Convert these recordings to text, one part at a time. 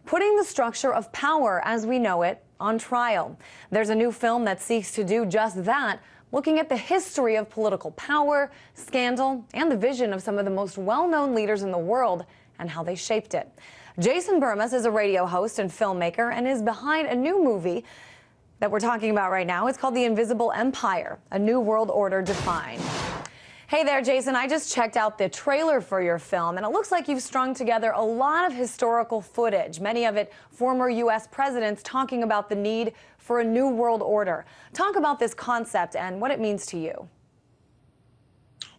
putting the structure of power as we know it on trial. There's a new film that seeks to do just that, looking at the history of political power, scandal, and the vision of some of the most well-known leaders in the world and how they shaped it. Jason Bermas is a radio host and filmmaker and is behind a new movie that we're talking about right now. It's called The Invisible Empire, A New World Order Defined. Hey there, Jason. I just checked out the trailer for your film, and it looks like you've strung together a lot of historical footage, many of it former U.S. presidents talking about the need for a new world order. Talk about this concept and what it means to you.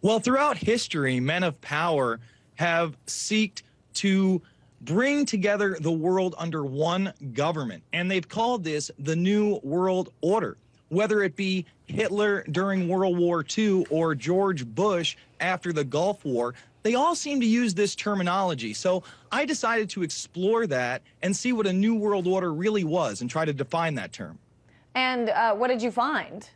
Well, throughout history, men of power have sought to bring together the world under one government, and they've called this the New World Order. Whether it be Hitler during World War II or George Bush after the Gulf War, they all seem to use this terminology. So I decided to explore that and see what a New World Order really was and try to define that term. And what did you find?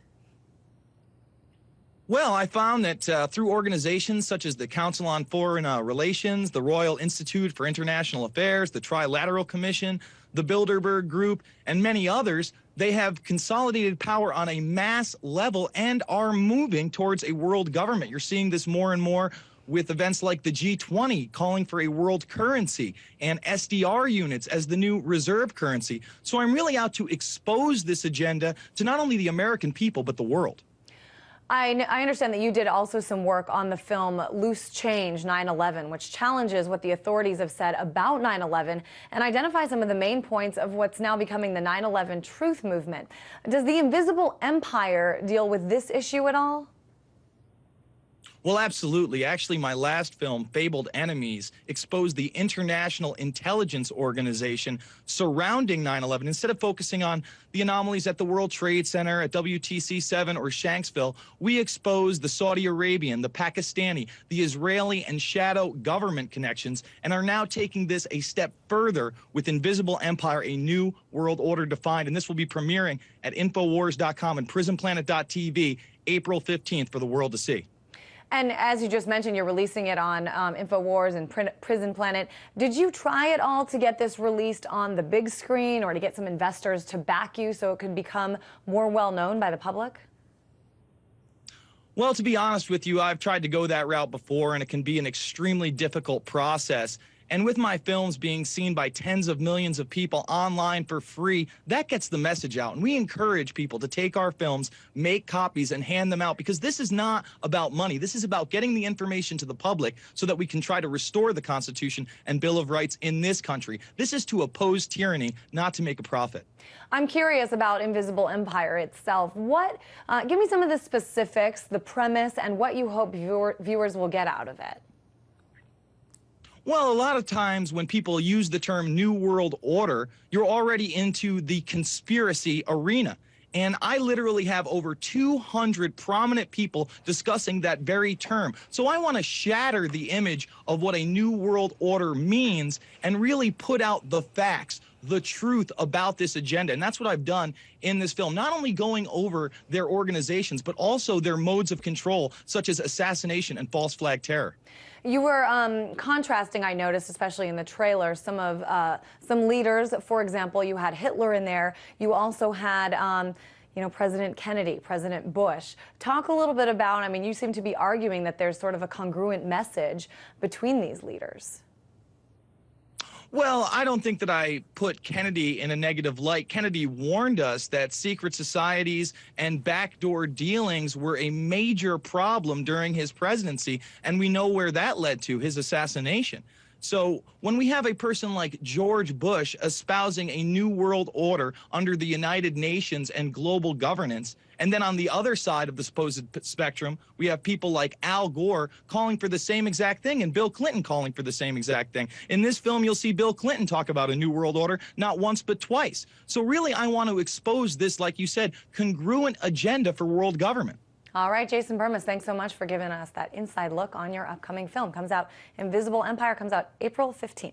Well, I found that through organizations such as the Council on Foreign Relations, the Royal Institute for International Affairs, the Trilateral Commission, the Bilderberg Group, and many others, they have consolidated power on a mass level and are moving towards a world government. You're seeing this more and more with events like the G20 calling for a world currency and SDR units as the new reserve currency. So I'm really out to expose this agenda to not only the American people, but the world. I understand that you did also some work on the film Loose Change 9/11, which challenges what the authorities have said about 9/11 and identifies some of the main points of what's now becoming the 9/11 truth movement. Does The Invisible Empire deal with this issue at all? Well, absolutely. Actually, my last film, Fabled Enemies, exposed the international intelligence organization surrounding 9/11. Instead of focusing on the anomalies at the World Trade Center, at WTC-7 or Shanksville, we exposed the Saudi Arabian, the Pakistani, the Israeli, and shadow government connections, and are now taking this a step further with Invisible Empire, A New World Order Defined. And this will be premiering at Infowars.com and PrisonPlanet.tv April 15th for the world to see. And as you just mentioned, you're releasing it on InfoWars and Prison Planet. Did you try at all to get this released on the big screen or to get some investors to back you so it could become more well-known by the public? Well, to be honest with you, I've tried to go that route before, and it can be an extremely difficult process. And with my films being seen by tens of millions of people online for free, that gets the message out. And we encourage people to take our films, make copies, and hand them out, because this is not about money. This is about getting the information to the public so that we can try to restore the Constitution and Bill of Rights in this country. This is to oppose tyranny, not to make a profit. I'm curious about Invisible Empire itself. Give me some of the specifics, the premise, and what you hope viewers will get out of it. Well, a lot of times when people use the term New World Order, you're already into the conspiracy arena. And I literally have over 200 prominent people discussing that very term. So I want to shatter the image of what a New World Order means and really put out the facts, the truth about this agenda. And that's what I've done in this film, not only going over their organizations, but also their modes of control, such as assassination and false flag terror. You were contrasting, I noticed, especially in the trailer, some leaders. For example, you had Hitler in there. You also had, President Kennedy, President Bush. Talk a little bit about, I mean, you seem to be arguing that there's sort of a congruent message between these leaders. Well, I don't think that I put Kennedy in a negative light. Kennedy warned us that secret societies and backdoor dealings were a major problem during his presidency, and we know where that led to, his assassination. So when we have a person like George Bush espousing a new world order under the United Nations and global governance, and then on the other side of the supposed spectrum, we have people like Al Gore calling for the same exact thing and Bill Clinton calling for the same exact thing. In this film, you'll see Bill Clinton talk about a new world order, not once but twice. So really, I want to expose this, like you said, congruent agenda for world government. All right, Jason Bermas, thanks so much for giving us that inside look on your upcoming film. Invisible Empire comes out April 15th.